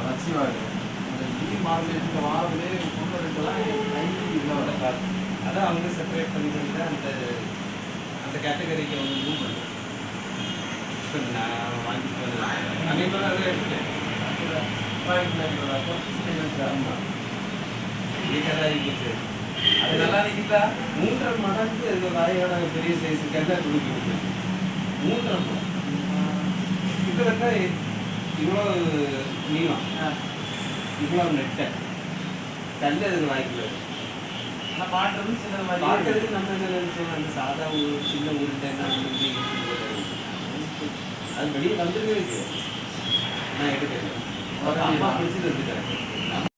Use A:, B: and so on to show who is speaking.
A: நச்சிவாரு அந்த மார்க்கெட்டுக்கு வாரத்திலே ஒன்று ரெண்டுலாம் இதில் வர காசு அதை அவங்க செப்பரேட் பண்ணி தான் அந்த கேட்டகரிக்கு அவங்க மூவ் பண்ணுறேன். இப்போ நான் வாங்கிட்டு வந்தேன் அன்னைக்கு தான் அதை எடுத்துட்டேன். அது நல்லா நிற்கிட்டா 3.5 மடங்கு இது வாயோட பெரிய சைஸ் கெல்லாம் கொடுக்குது. 3.5 கிட்டத்தட்ட இவ்வளோ நீளம், இவ்வளோ நெட்டை கல் அதில் வாய்க்கிறது. ஆனால் பாட்டுறது சில பார்க்கறதுக்கு நம்ம என்ன நினைச்சோம், அந்த சாதா ஒரு சின்ன உருண்டை அது வெளியே வந்துருக்கே இருக்கு. நான் எடுக்கிறேன் அம்மா பிடிச்சிட்டு வந்துட்டேன்.